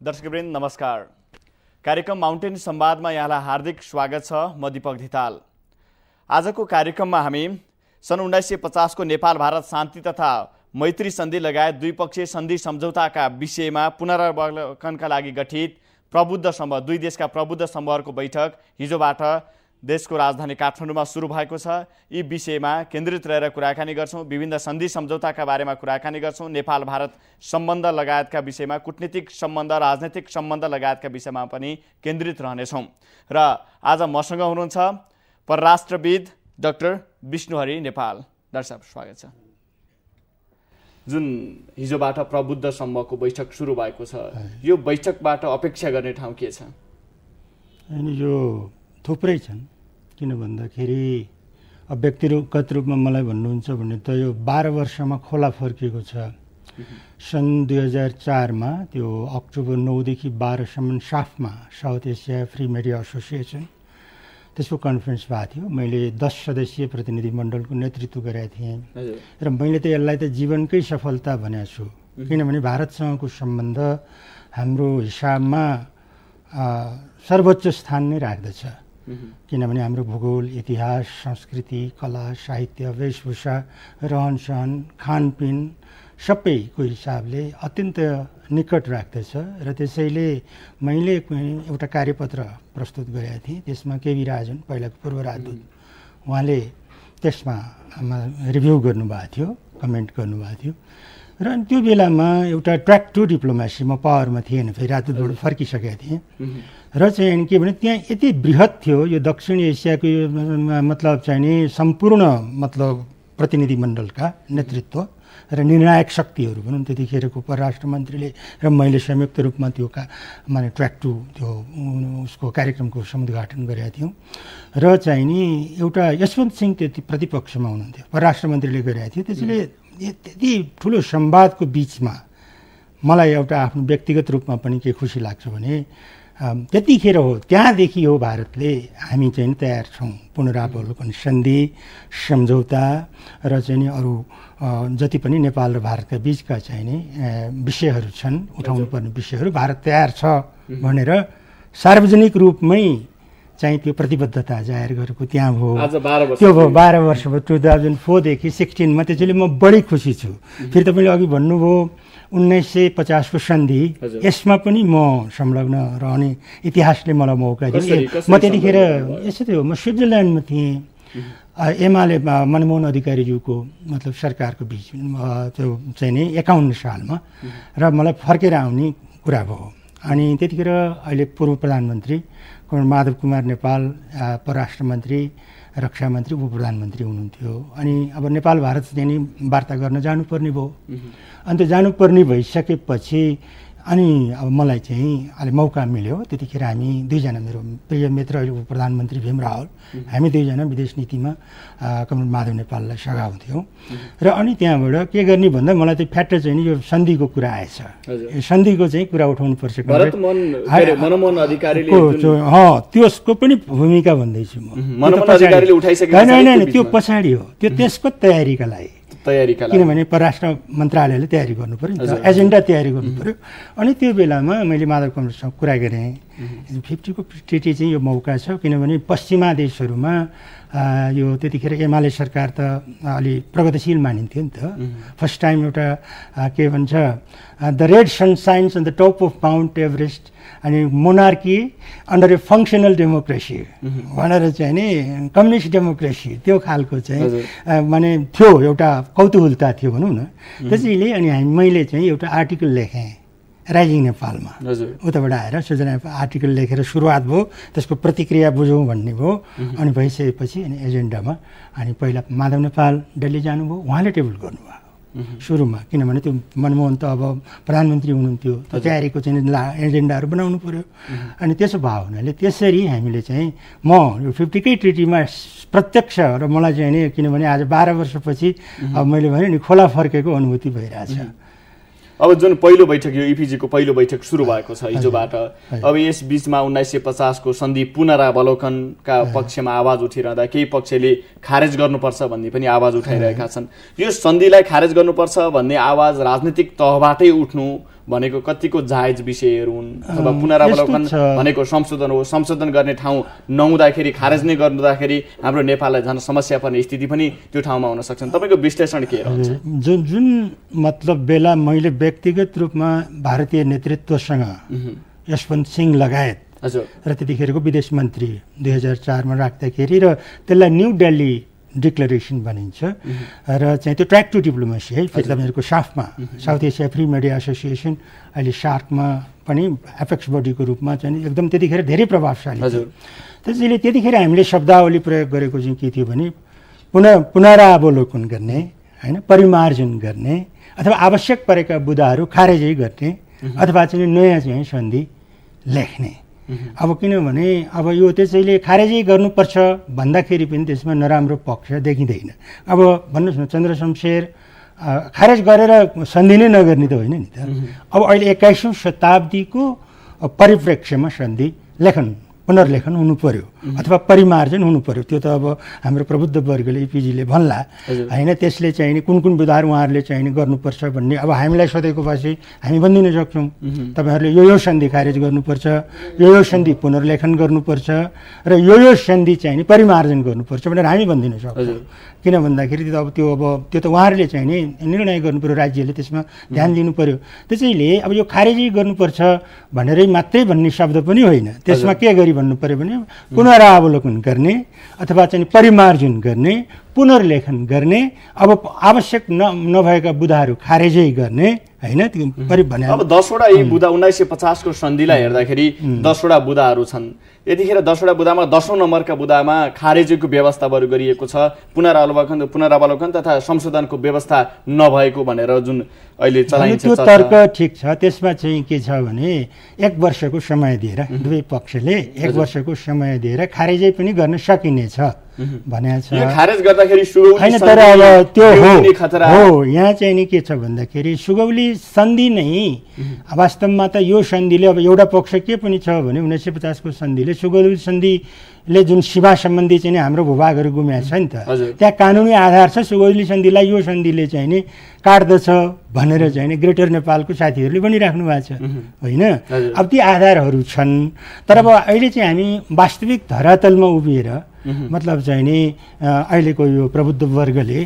दर्शकवृन्द नमस्कार। कार्यक्रम माउन्टेन संवादमा यहाँलाई हार्दिक स्वागत छ। म दीपक धिताल। आजको कार्यक्रममा हामी सन् 1950 को नेपाल भारत शान्ति तथा मैत्री सन्धि लगायत द्विपक्षीय सन्धि सम्झौताका विषयमा पुनरावलोकनका लागि गठित प्रबुद्ध समूह, दुई देशका प्रबुद्ध समूहहरूको बैठक हिजोबाट देशको राजधानी काठमाडौँमा सुरु भएको छ। यी विषयमा केन्द्रित रहेर कुराकानी गर्छौँ। विभिन्न सन्धि सम्झौताका बारेमा कुराकानी गर्छौँ। नेपाल भारत सम्बन्ध लगायतका विषयमा, कूटनीतिक सम्बन्ध, राजनैतिक सम्बन्ध लगायतका विषयमा पनि केन्द्रित रहनेछौँ। र आज मसँग हुनुहुन्छ परराष्ट्रविद डाक्टर विष्णुहरि नेपाल। डाक्टर साहब स्वागत छ। जुन हिजोबाट प्रबुद्ध समूहको बैठक सुरु भएको छ, यो बैठकबाट अपेक्षा गर्ने ठाउँ के छ? यो थुप्रै छन्। किन भन्दाखेरि व्यक्तिगत रूपमा मलाई भन्नुहुन्छ भने त यो 12 वर्षमा खोला फर्किएको छ। सन् 2004 मा त्यो अक्टोबर 9 देखि 12 सम्म SAFMA, South Asia free media association, त्यसको कन्फरेन्स भएको थियो। मैले 10 सदस्यीय प्रतिनिधिमण्डलको नेतृत्व गरेका थिएँ र मैले त यसलाई त जीवनकै सफलता भनेको छु। किनभने भारतसँगको सम्बन्ध हाम्रो हिसाबमा सर्वोच्च स्थान नै राख्दछ। किनभने हाम्रो भूगोल, इतिहास, संस्कृति, कला, साहित्य, वेशभूषा, रहनसहन, खानपिन सबैको हिसाबले अत्यन्त निकट राख्दछ। र त्यसैले मैले एउटा कार्यपत्र प्रस्तुत गरेका थिएँ। त्यसमा केबी राजन, पहिलाको पूर्व राजदूत, उहाँले त्यसमा रिभ्यू गर्नुभएको थियो, कमेन्ट गर्नुभएको थियो। र त्यो बेलामा एउटा ट्र्याक टु डिप्लोमेसी म पावरमा थिएन, फेरि राजदूतबाट फर्किसकेका थिएँ। र चाहिँ के भने त्यहाँ यति बृहत थियो यो दक्षिण एसियाको मतलब चाहिँ नि सम्पूर्ण मतलब प्रतिनिधिमण्डलका नेतृत्व र निर्णायक शक्तिहरू भनौँ। त्यतिखेरको परराष्ट्र मन्त्रीले र मैले संयुक्त रूपमा त्यो माने ट्र्याक टु त्यो उसको कार्यक्रमको समुद्घाटन गरेका थियौँ। र चाहिँ नि एउटा यशवन्त सिंह त्यति प्रतिपक्षमा हुनुहुन्थ्यो, परराष्ट्र मन्त्रीले गरेका थियो। त्यसैले त्यति ठुलो संवादको बिचमा मलाई एउटा आफ्नो व्यक्तिगत रूपमा पनि के खुसी लाग्छ भने त्यतिखेर हो, त्यहाँदेखि हो भारतले हामी चाहिँ तयार छौँ पुनरावलोकन सन्धि, सम्झौता र चाहिँ नि अरू जति पनि नेपाल र भारतका बिचका चाहिँ नि विषयहरू छन्, उठाउनु पर्ने विषयहरू, भारत तयार छ भनेर सार्वजनिक रूपमै चाहिँ त्यो प्रतिबद्धता जाहेर गरेको त्यहाँ भयो। त्यो भयो 12 वर्ष भयो, 2004 देखि 16 मा। त्यसैले म बढी खुसी छु। फेरि तपाईँले अघि भन्नुभयो 1950 को सन्धि, यसमा पनि म संलग्न रहने इतिहासले मलाई मौका दियो। म त्यतिखेर यसो थियो, म स्विजरल्यान्डमा थिएँ। एमाले मनमोहन अधिकारीज्यूको मतलब सरकारको बिच त्यो चाहिँ नि 51 सालमा, र मलाई फर्केर आउने कुरा भयो। अनि त्यतिखेर अहिले पूर्व प्रधानमन्त्री माधव कुमार नेपाल परराष्ट्र मन्त्री, रक्षा मन्त्री, उप प्रधानमन्त्री हुनुहुन्थ्यो। अनि अब नेपाल भारत चाहिँ नि वार्ता गर्न जानुपर्ने भयो। अनि त्यो जानुपर्ने भइसकेपछि अनि अब मलाई चाहिँ अलि मौका मिल्यो। त्यतिखेर हामी दुईजना, मेरो प्रिय मित्र अहिले उप प्रधानमन्त्री भीम रावल, हामी दुईजना विदेश नीतिमा कमरेड माधव नेपाललाई सघाउँथ्यौँ। र अनि त्यहाँबाट के गर्ने भन्दा मलाई चाहिँ फ्याट्ट चाहिँ नि यो सन्धिको कुरा आएछ। यो सन्धिको चाहिँ कुरा उठाउनु पर्छ। त्यसको पनि भूमिका भन्दैछु म। होइन, त्यो पछाडि हो, त्यो त्यसको तयारीका लागि। किनभने परराष्ट्र मन्त्रालयले तयारी गर्नु पर्यो, एजेन्डा तयारी गर्नु पर्यो। अनि त्यो बेलामा मैले माधव कमरेडसँग कुरा गरेँ, 50 को ट्रिटी चाहिँ यो मौका छ। किनभने पश्चिमा देशहरूमा यो त्यतिखेर एमाले सरकार त अलि प्रगतिशील मानिन्थ्यो नि त। फर्स्ट टाइम एउटा के भन्छ the red sunshines on the top of mount Everest अनि monarchy under a functional democracy भनेर चाहिँ नि कम्युनिस्ट डेमोक्रेसी, त्यो खालको चाहिँ माने थियो, एउटा कौतूहलता थियो भनौँ न। त्यसैले अनि मैले चाहिँ एउटा आर्टिकल लेखेँ राइजिङ नेपालमा। उताबाट आएर स्विजरल्यान्डमा आर्टिकल लेखेर सुरुवात भयो, त्यसको प्रतिक्रिया बुझौँ भन्ने भयो। अनि भइसकेपछि अनि एजेन्डामा अनि पहिला माधव नेपाल दिल्ली जानुभयो, उहाँले टेबल गर्नुभयो सुरुमा। किनभने त्यो मनमोहन त अब प्रधानमन्त्री हुनुहुन्थ्यो, त्यो तयारीको चाहिँ एजेन्डाहरू बनाउनु पर्यो। अनि त्यसो भयो हुनाले त्यसरी हामीले चाहिँ म यो 50 कै ट्रिटीमा प्रत्यक्ष र मलाई चाहिँ नि किनभने आज 12 वर्षपछि अब मैले भने नि खोला फर्केको अनुभूति भइरहेछ। अब जुन पहिलो बैठक, यो इपिजीको पहिलो बैठक सुरु भएको छ हिजोबाट। अब यस बीचमा 1950 को सन्धि पुनरावलोकनका पक्षमा आवाज उठिरहँदा केही पक्षले खारेज गर्नुपर्छ भन्ने पनि आवाज उठाइरहेका छन्। यो सन्धिलाई खारेज गर्नुपर्छ भन्ने आवाज राजनीतिक तहबाटै उठ्नु भनेको कतिको जायज विषयहरू हुन् अथवा पुनरावलोकन भनेको संशोधन हो, संशोधन गर्ने ठाउँ नहुँदाखेरि खारेज नै गर्दाखेरि हाम्रो नेपाललाई झन् समस्या पर्ने स्थिति पनि त्यो ठाउँमा हुन सक्छन्। तपाईँको विश्लेषण के रहन्छ? जुन मतलब बेला मैले व्यक्तिगत रूपमा भारतीय नेतृत्वसँग यशवन्त सिंह लगायत र त्यतिखेरको विदेश मन्त्री 2004 मा राख्दाखेरि र त्यसलाई न्यू दिल्ली डिक्लेरेसन भनिन्छ र चाहिँ त्यो ट्र्याक टु डिप्लोमेसी है, फेरि तपाईँहरूको SAFMA South Asia free media association अहिले सार्कमा पनि एपेक्स बडीको रूपमा चाहिँ एकदम त्यतिखेर धेरै प्रभावशाली थियो। त्यसैले त्यतिखेर हामीले शब्दावली प्रयोग गरेको चाहिँ के थियो भने पुनरावलोकन गर्ने होइन, परिमार्जन गर्ने अथवा आवश्यक परेका बुदाहरू खारेजै गर्ने अथवा चाहिँ नयाँ चाहिँ सन्धि लेख्ने। अब किनभने अब यो त्यसैले खारेजै गर्नुपर्छ भन्दाखेरि पनि त्यसमा नराम्रो पक्ष देखिँदैन। अब भन्नुहोस् न, चन्द्र शमशेर खारेज गरेर सन्धि नै नगर्ने त होइन नि त। अब अहिले 21औं शताब्दीको परिप्रेक्ष्यमा सन्धि पुनर्लेखन हुनु पर्यो अथवा परिमार्जन हुनु पर्यो। त्यो त अब हाम्रो प्रबुद्ध वर्गले एपीजीले भन्ला होइन, त्यसले चाहिँ कुन कुन बुदाहरू उहाँहरूले चाहिँ गर्नुपर्छ भन्ने अब हामीलाई सोधेको पछि हामी भनिदिन सक्छौँ तपाईँहरूले यो सन्धि खारेज गर्नुपर्छ, यो सन्धि पुनर्लेखन गर्नुपर्छ र यो सन्धि चाहिँ परिमार्जन गर्नुपर्छ भनेर हामी भनिदिन सक्छौँ। किन भन्दाखेरि त्यो त उहाँहरूले चाहिँ नि निर्णय गर्नु पर्यो, राज्यले त्यसमा ध्यान दिनु पर्यो। त्यसैले अब यो खारेजै गर्नुपर्छ भनेरै मात्रै भन्ने शब्द पनि होइन, त्यसमा के गरी भन्नु पर्यो भने पुनरावलोकन गर्ने अथवा चाहिँ परिमार्जन गर्ने, पुनर्लेखन गर्ने, अब आवश्यक नभएका बुदाहरू खारेजै गर्ने होइन। अब 10वटा यी बुदा 1950 को सन्धिलाई हेर्दाखेरि 10वटा बुदाहरू छन्। यतिखेर 10वटा बुदामा 10औं नम्बरका बुदामा खारेजीको व्यवस्था गरिएको छ, पुनरावलोकन तथा संशोधनको व्यवस्था नभएको भनेर जुन अहिले चलाइन्छ। त्यो तर्क ठिक छ, त्यसमा चाहिँ के छ भने 1 वर्षको समय दिएर दुवै पक्षले 1 वर्षको समय दिएर खारेजै पनि गर्न सकिनेछ भनेको छ। खारेज गर्दाखेरि होइन, तर अब त्यो हो यहाँ चाहिँ नि के छ भन्दाखेरि सुगौली सन्धि नै वास्तवमा त यो सन्धिले अब एउटा पक्ष के पनि छ भने 1950 को सन्धिले सुगौली सन्धिले जुन सीमा सम्बन्धी चाहिँ हाम्रो भूभागहरू गुमाएको छ नि त, त्यहाँ कानुनी आधार छ। सुगौली सन्धिलाई यो सन्धिले चाहिँ नि काट्दछ भनेर चाहिँ नि ग्रेटर नेपालको साथीहरूले भनिराख्नु भएको छ होइन। अब ती आधारहरू छन्, तर अब अहिले चाहिँ हामी वास्तविक धरातलमा उभिएर मतलब चाहिँ नि अहिलेको यो प्रबुद्ध वर्गले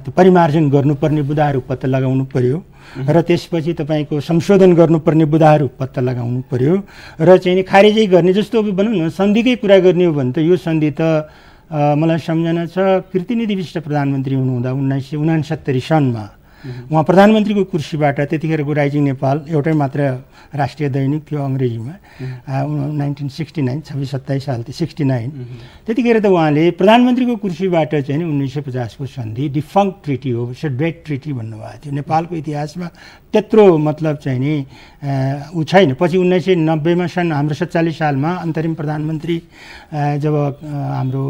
परिमार्जन गर्नुपर्ने बुदाहरू पत्ता लगाउनु पर्यो र त्यसपछि तपाईँको संशोधन गर्नुपर्ने बुदाहरू पत्ता लगाउनु पर्यो र चाहिँ नि खारेजै गर्ने। जस्तो अब भनौँ न, सन्धिकै कुरा गर्ने हो भने त यो सन्धि त मलाई सम्झना छ कृतिनिधि विष्ट प्रधानमन्त्री हुनुहुँदा 1969 सनमा उहाँ प्रधानमन्त्रीको कुर्सीबाट, त्यतिखेरको राइजिङ नेपाल एउटै मात्र राष्ट्रिय दैनिक थियो अङ्ग्रेजीमा, 1969 26-27 साल 69, त्यतिखेर त उहाँले प्रधानमन्त्रीको कुर्सीबाट चाहिँ 1950 को सन्धि डिफङ्क्ट ट्रिटी हो, डेड ट्रिटी भन्नुभएको थियो। नेपालको इतिहासमा त्यत्रो मतलब चाहिँ नि ऊ छैन। पछि 1990 सन् हाम्रो 47 सालमा अन्तरिम प्रधानमन्त्री जब हाम्रो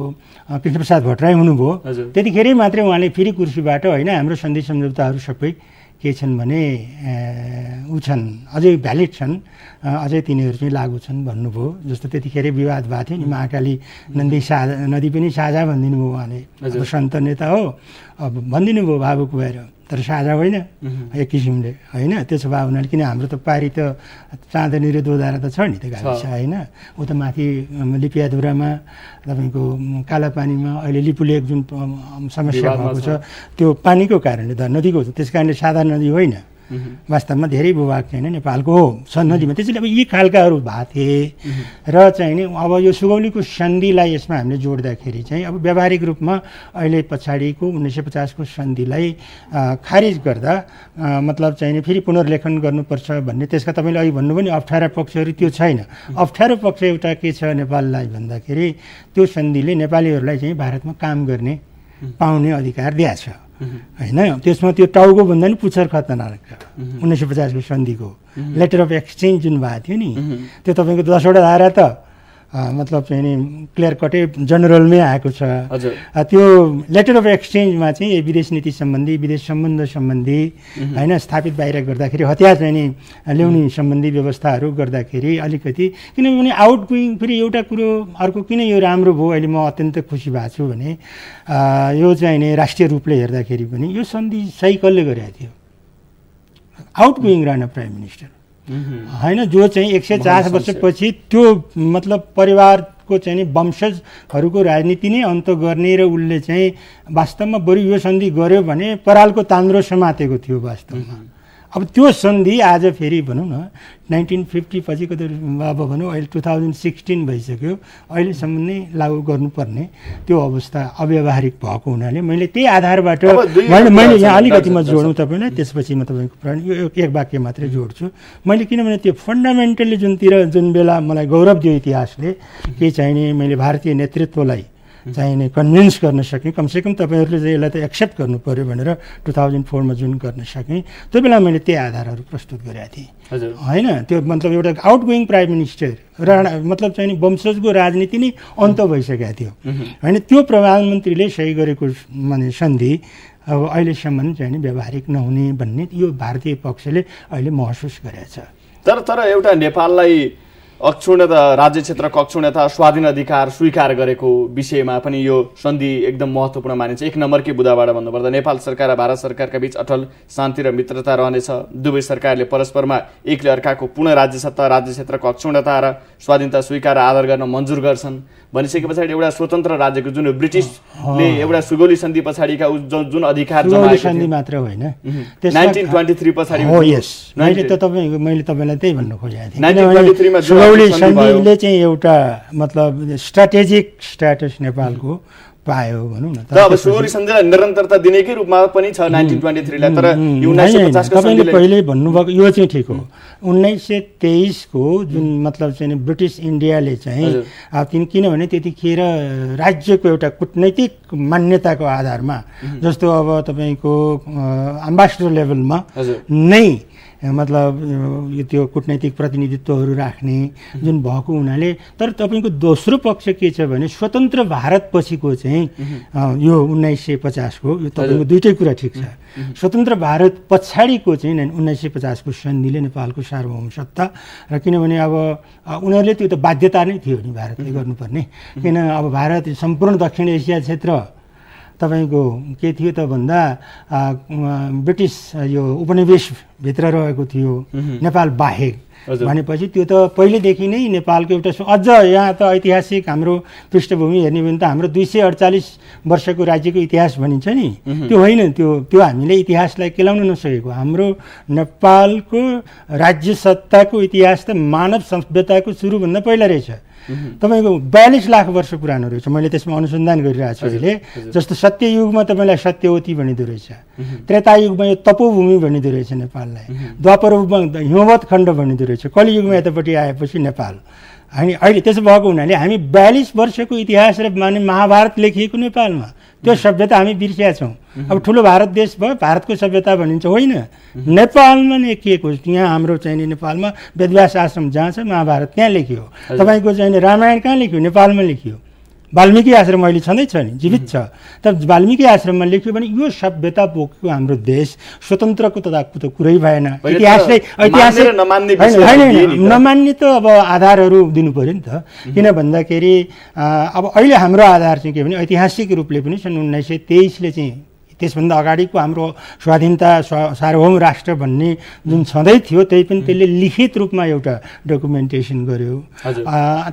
कृष्णप्रसाद भट्टराई हुनुभयो, त्यतिखेरै मात्रै उहाँले फेरि कुर्सीबाट होइन हाम्रो सन्धि सम्झौताहरू सबै के छन् भने ऊ छन्, अझै भ्यालिड छन्, अझै तिनीहरू चाहिँ लागु छन् भन्नुभयो। जस्तो त्यतिखेरै विवाद भएको थियो नि, महाकाली नदी पनि साझा भनिदिनु भयो उहाँले। अब सन्त नेता हो, अब भनिदिनु भयो भावुक भएर, तर साझा होइन एक किसिमले होइन। त्यसो भए हुनाले किन हाम्रो त पारी त चाँदनी र दोधारा त छ नि त गाविस होइन। उता माथि लिपियाधुरामा तपाईँको कालापानीमा अहिले लिपुलेक जुन समस्या भएको छ त्यो पानीको कारणले नदीको, त्यस कारणले साधारण नदी होइन, वास्तवमा धेरै भूभाग चाहिँ नेपालको हो छ नदीमा। त्यसैले अब यी खालकाहरू भएको थिए र चाहिँ नि अब यो सुगौलीको सन्धिलाई यसमा हामीले जोड्दाखेरि चाहिँ अब व्यावहारिक रूपमा अहिले पछाडिको 1950 को सन्धिलाई खारिज गर्दा मतलब चाहिँ नि फेरि पुनर्लेखन गर्नुपर्छ भन्ने, त्यसका तपाईँले अहिले भन्नुभयो नि अप्ठ्यारा पक्षहरू, त्यो छैन। अप्ठ्यारो पक्ष एउटा के छ नेपाललाई भन्दाखेरि त्यो सन्धिले नेपालीहरूलाई चाहिँ भारतमा काम गर्ने पाउने अधिकार दिएको छ होइन। त्यसमा त्यो टाउको भन्दा नि पुच्छर खतरनाक छ। 1950 को सन्धिको लेटर अफ एक्सचेन्ज जुन भएको थियो नि, त्यो तपाईँको 10वटा धारा त मतलब चाहिँ नि क्लियर कटै जनरलमै आएको छ। त्यो लेटर अफ एक्सचेन्जमा चाहिँ विदेश नीति सम्बन्धी, विदेश सम्बन्ध सम्बन्धी होइन, स्थापित बाहिर गर्दाखेरि हतियार चाहिँ नि ल्याउने सम्बन्धी व्यवस्थाहरू गर्दाखेरि अलिकति, किनभने आउट गोइङ फेरि एउटा कुरो अर्को किन यो राम्रो भयो अहिले म अत्यन्त खुसी भएको छु भने यो चाहिँ नि राष्ट्रिय रूपले हेर्दाखेरि पनि यो सन्धि सही कसले गरेको थियो आउटगोइङ राणा प्राइम मिनिस्टर होइन, जो चाहिँ 104 वर्षपछि त्यो मतलब परिवारको चाहिँ नि वंशजहरूको राजनीति नै अन्त गर्ने र उसले चाहिँ वास्तवमा बरु यो सन्धि गर्यो भने परालको तान्द्रो समातेको थियो वास्तवमा। अब त्यो सन्धि आज फेरि भनौँ न 1950 पछिको त अब भनौँ अहिले 2016 भइसक्यो, अहिलेसम्म नै लागू गर्नुपर्ने त्यो अवस्था अव्यावहारिक भएको हुनाले मैले त्यही आधारबाट मैले यहाँ अलिकति म जोडौँ तपाईँलाई, त्यसपछि म तपाईँको प्रश्न यो एक वाक्य मात्रै जोड्छु। मैले किनभने त्यो फन्डामेन्टल्ली जुन बेला मलाई गौरव दियो इतिहासले के चाहिने मैले भारतीय नेतृत्वलाई चाहिने कन्भिन्स गर्न सकेँ, कमसेकम तपाईँहरूले चाहिँ यसलाई त एक्सेप्ट गर्नु पऱ्यो भनेर 2004 मा जुन गर्न सकेँ, त्यो बेला मैले त्यही आधारहरू प्रस्तुत गरेका थिएँ होइन। त्यो मतलब एउटा आउटगोइङ प्राइम मिनिस्टर राणा मतलब चाहिँ वंशजको राजनीति नै अन्त भइसकेको थियो होइन। त्यो प्रधानमन्त्रीले सही गरेको माने सन्धि अब अहिलेसम्म चाहिँ नि व्यावहारिक नहुने भन्ने यो भारतीय पक्षले अहिले महसुस गरेको छ। तर एउटा नेपाललाई अक्षुण्णता राज्य क्षेत्रको अक्षुण्णता स्वाधीन अधिकार स्वीकार गरेको विषयमा पनि यो सन्धि एकदम महत्त्वपूर्ण मानिन्छ। एक नम्बरकै बुदाबाट भन्नुपर्दा नेपाल सरकार र भारत सरकारका बीच अटल शान्ति र मित्रता रहनेछ। दुवै सरकारले परस्परमा एकले अर्काको पूर्ण राज्य सत्ता, राज्य क्षेत्रको अक्षुण्णता र स्वाधीनता स्वीकार र आदर गर्न मन्जुर गर्छन् भनिसके पछाडि एउटा स्वतन्त्र राज्यको जुन ब्रिटिसले एउटा सुगौली सन्धि पछाडिका जुन अधिकार जमाएको सन्धि मात्र होइन 1923 पछाडि हो। यस मैले तपाईलाई त्यही भन्न खोजेको थिएँ। 1923 मा सुगौली सन्धिले चाहिँ एउटा मतलब स्ट्र्याटेजिक स्ट्याटस नेपालको पायो भनौँ न। अब सुगौली सन्धिलाई निरन्तरता दिनेकै रूपमा पनि छ 1923 लाई, तर 1950 को तपाईले पहिले भन्नुभएको यो चाहिँ ठिक हो। 1923 को जुन मतलब चाहिँ ब्रिटिस इन्डियाले चाहिँ किनभने त्यतिखेर राज्यको एउटा कूटनैतिक मान्यताको आधारमा जस्तो अब तपाईँको एम्बेसडर लेभलमा नै मतलब त्यो कूटनैतिक प्रतिनिधित्वहरू राख्ने जुन भएको हुनाले, तर तपाईँको दोस्रो पक्ष के छ भने स्वतन्त्र भारत पछिको चाहिँ यो 1950 को यो तपाईँको दुईटै कुरा ठिक छ। स्वतन्त्र भारत पछाडिको चाहिँ 1950 को सन्धिले नेपालको सार्वभौम सत्ता र किनभने अब उनीहरूले त्यो त बाध्यता नै थियो नि भारतले गर्नुपर्ने, किन अब भारत सम्पूर्ण दक्षिण एसिया क्षेत्र तपाईँको के थियो त भन्दा ब्रिटिस यो उपनिवेशभित्र रहेको थियो नेपाल बाहेक भनेपछि त्यो त पहिलेदेखि नै नेपालको एउटा अझ यहाँ त ऐतिहासिक हाम्रो पृष्ठभूमि हेर्ने भने त हाम्रो 248 वर्षको राज्यको इतिहास भनिन्छ नि, त्यो होइन। त्यो हामीले इतिहासलाई केलाउन नसकेको हाम्रो नेपालको राज्य सत्ताको इतिहास त मानव सभ्यताको सुरुभन्दा पहिला रहेछ। तपाईँको 42 लाख वर्ष पुरानो रहेछ। मैले त्यसमा अनुसन्धान गरिरहेको छु अहिले। जस्तो सत्ययुगमा तपाईँलाई सत्यवती भनिँदो रहेछ, त्रेतायुगमा यो तपोभूमि भनिँदो रहेछ नेपाललाई, द्वापर युगमा हिमवत खण्ड भनिँदो रहेछ, कलियुगमा यतापट्टि आएपछि नेपाल होइन। अहिले त्यसो भएको हुनाले हामी 42 वर्षको इतिहास र माने महाभारत लेखिएको नेपालमा त्यो सभ्यता हामी बिर्सिया छौँ। अब ठुलो भारत देश भयो, भारतको सभ्यता भनिन्छ, होइन नेपालमा लेखिएको। यहाँ हाम्रो चाहिँ नेपालमा वेदव्यास आश्रम जहाँ छ महाभारत त्यहाँ लेखियो। तपाईँको चाहिँ रामायण कहाँ लेखियो? नेपालमा लेखियो। वाल्मीकि आश्रम अहिले छँदैछ नि, जीवित छ, तर वाल्मीकि आश्रममा लेख्यो भने यो सभ्यता बोकेको हाम्रो देश स्वतन्त्रको त कुरै भएन। इतिहासले नमान्ने त अब आधारहरू दिनु पऱ्यो नि त। किन भन्दाखेरि अब अहिले हाम्रो आधार चाहिँ के भने ऐतिहासिक रूपले पनि सन् 1923 चाहिँ त्यसभन्दा अगाडिको हाम्रो स्वाधीनता सार्वभौम राष्ट्र भन्ने जुन छँदै थियो त्यही पनि त्यसले लिखित रूपमा एउटा डकुमेन्टेसन गर्यो।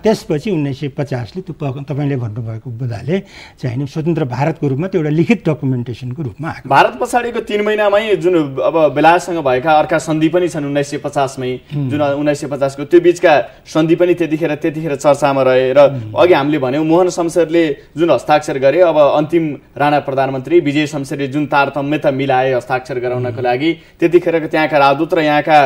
त्यसपछि 1950ले तपाईँले भन्नुभएको बुदाले चाहिँ स्वतन्त्र भारतको रूपमा त्यो एउटा लिखित डकुमेन्टेसनको रूपमा आयो। भारत पछाडिको 3 महिनामै जुन अब बेलायतसँग भएका अर्का सन्धि पनि छन् 1950 मै, जुन 1950 को त्यो बीचका सन्धि पनि त्यतिखेर चर्चामा रहे र अघि हामीले भन्यौँ मोहन शमशेरले जुन हस्ताक्षर गरे, अब अन्तिम राणा प्रधानमन्त्री विजय शमशेर जुन तारतम्यता मिलाए हस्ताक्षर गराउनको लागि, त्यतिखेरको त्यहाँका राजदूत र यहाँका